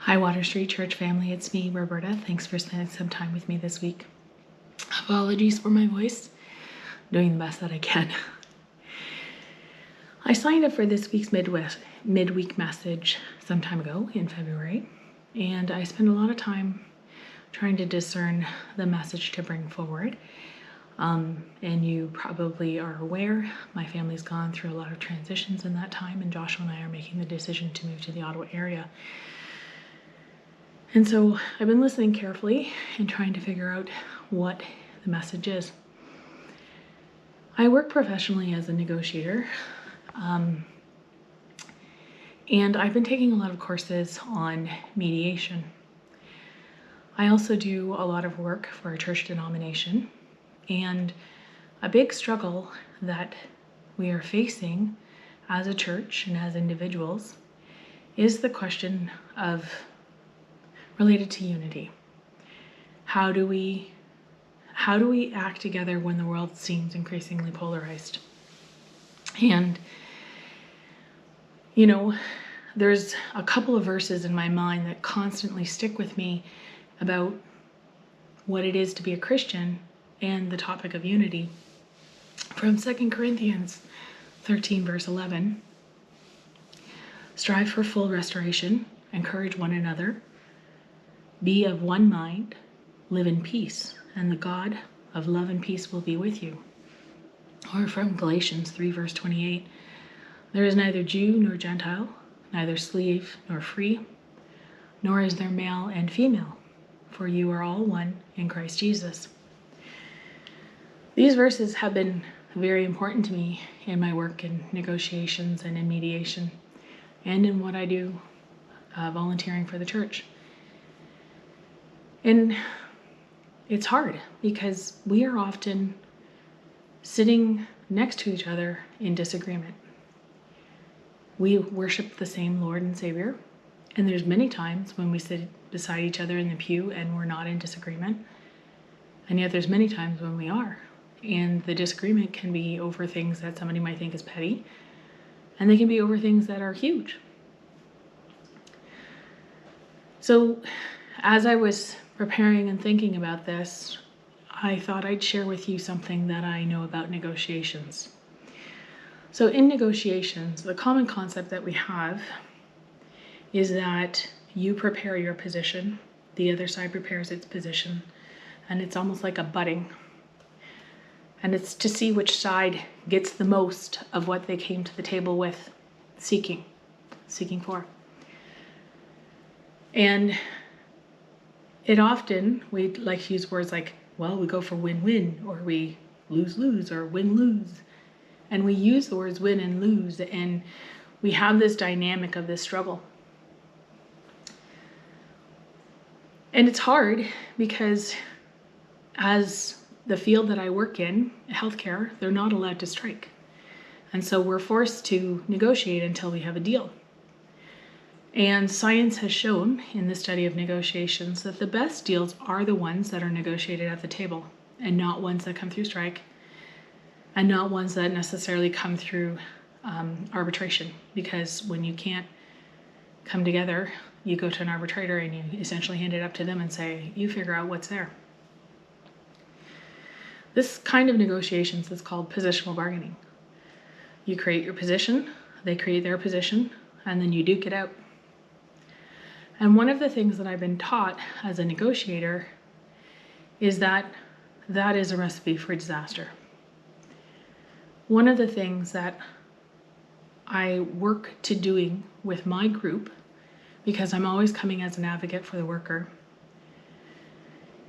Hi, Water Street Church family. It's me, Roberta. Thanks for spending some time with me this week. Apologies for my voice. I'm doing the best that I can. I signed up for this week's midweek message some time ago in February, and I spent a lot of time trying to discern the message to bring forward. And you probably are aware, my family's gone through a lot of transitions in that time, and Joshua and I are making the decision to move to the Ottawa area. And so I've been listening carefully and trying to figure out what the message is. I work professionally as a negotiator, and I've been taking a lot of courses on mediation. I also do a lot of work for a church denomination, and a big struggle that we are facing as a church and as individuals is the question of related to unity. How do we act together when the world seems increasingly polarized? And there's a couple of verses in my mind that constantly stick with me about what it is to be a Christian and the topic of unity. From 2 Corinthians 13 verse 11, strive for full restoration, encourage one another, be of one mind, live in peace, and the God of love and peace will be with you. Or from Galatians 3 verse 28, there is neither Jew nor Gentile, neither slave nor free, nor is there male and female, for you are all one in Christ Jesus. These verses have been very important to me in my work in negotiations and in mediation, and in what I do volunteering for the church. And it's hard because we are often sitting next to each other in disagreement. We worship the same Lord and Savior, and there's many times when we sit beside each other in the pew and we're not in disagreement, and yet there's many times when we are. And the disagreement can be over things that somebody might think is petty, and they can be over things that are huge. So as I was preparing and thinking about this, I thought I'd share with you something that I know about negotiations. So in negotiations, the common concept that we have is that you prepare your position, the other side prepares its position, and it's almost like a butting. And it's to see which side gets the most of what they came to the table with, seeking for. And it often, we like to use words like, well, we go for win-win, or we lose-lose, or win-lose. And we use the words win and lose, and we have this dynamic of this struggle. And it's hard because as the field that I work in, healthcare, they're not allowed to strike. And so we're forced to negotiate until we have a deal. And science has shown in the study of negotiations that the best deals are the ones that are negotiated at the table, and not ones that come through strike, and not ones that necessarily come through arbitration. Because when you can't come together, you go to an arbitrator and you essentially hand it up to them and say, you figure out what's there. This kind of negotiations is called positional bargaining. You create your position, they create their position, and then you duke it out. And one of the things that I've been taught as a negotiator is that that is a recipe for disaster. One of the things that I work to doing with my group, because I'm always coming as an advocate for the worker,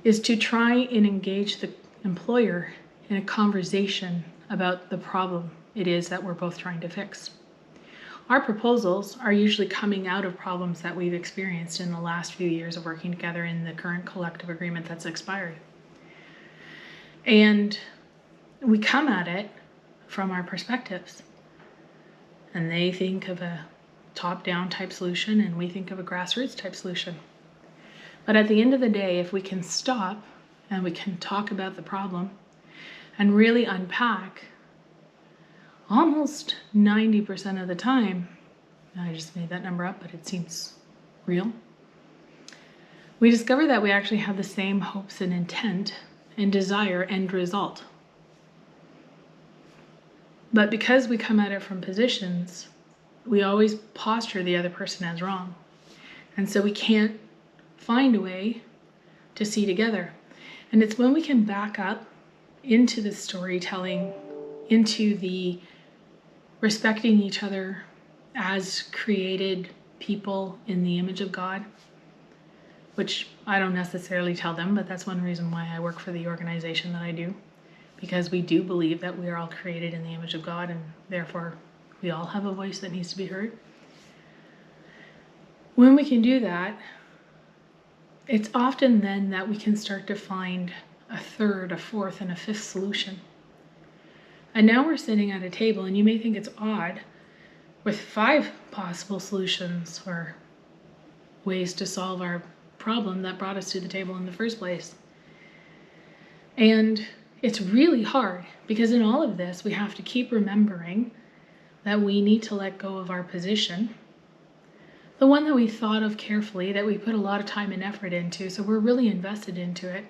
is to try and engage the employer in a conversation about the problem it is that we're both trying to fix. Our proposals are usually coming out of problems that we've experienced in the last few years of working together in the current collective agreement that's expired. And we come at it from our perspectives. And they think of a top-down type solution, and we think of a grassroots type solution. But at the end of the day, if we can stop and we can talk about the problem and really unpack, almost 90% of the time, I just made that number up, but it seems real, we discover that we actually have the same hopes and intent and desire end result. But because we come at it from positions, we always posture the other person as wrong. And so we can't find a way to see together. And it's when we can back up into the storytelling, into the respecting each other as created people in the image of God, which I don't necessarily tell them, but that's one reason why I work for the organization that I do, because we do believe that we are all created in the image of God, and therefore we all have a voice that needs to be heard. When we can do that, it's often then that we can start to find a third, a fourth, and a fifth solution. And now we're sitting at a table, and you may think it's odd, with 5 possible solutions or ways to solve our problem that brought us to the table in the first place. And it's really hard, because in all of this, we have to keep remembering that we need to let go of our position, the one that we thought of carefully, that we put a lot of time and effort into, so we're really invested into it.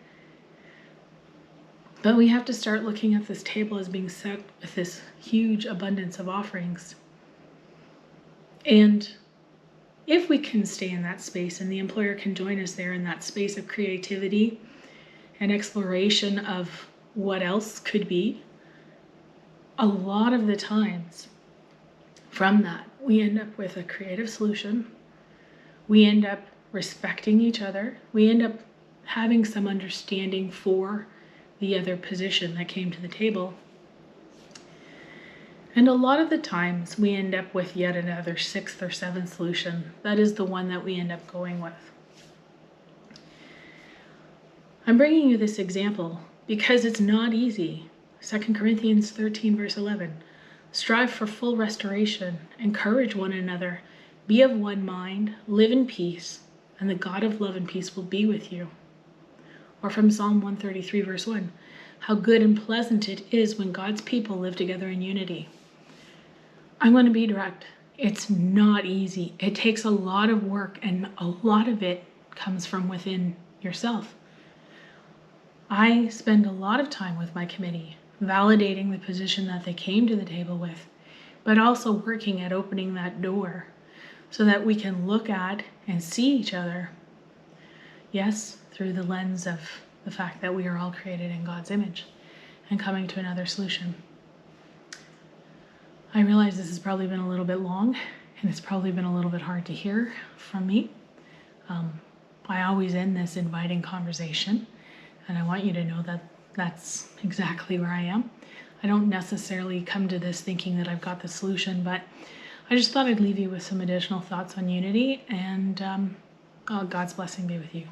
But we have to start looking at this table as being set with this huge abundance of offerings. And if we can stay in that space, and the employer can join us there in that space of creativity and exploration of what else could be, a lot of the times from that, we end up with a creative solution. We end up respecting each other. We end up having some understanding for the other position that came to the table. And a lot of the times we end up with yet another 6th or 7th solution. That is the one that we end up going with. I'm bringing you this example because it's not easy. 2 Corinthians 13 verse 11. Strive for full restoration, encourage one another, be of one mind, live in peace, and the God of love and peace will be with you. Or from Psalm 133 verse 1, how good and pleasant it is when God's people live together in unity. I'm going to be direct. It's not easy. It takes a lot of work, and a lot of it comes from within yourself. I spend a lot of time with my committee, validating the position that they came to the table with, but also working at opening that door so that we can look at and see each other, yes, through the lens of the fact that we are all created in God's image, and coming to another solution. I realize this has probably been a little bit long, and it's probably been a little bit hard to hear from me. I always end this inviting conversation, and I want you to know that that's exactly where I am. I don't necessarily come to this thinking that I've got the solution, but I just thought I'd leave you with some additional thoughts on unity, and God's blessing be with you.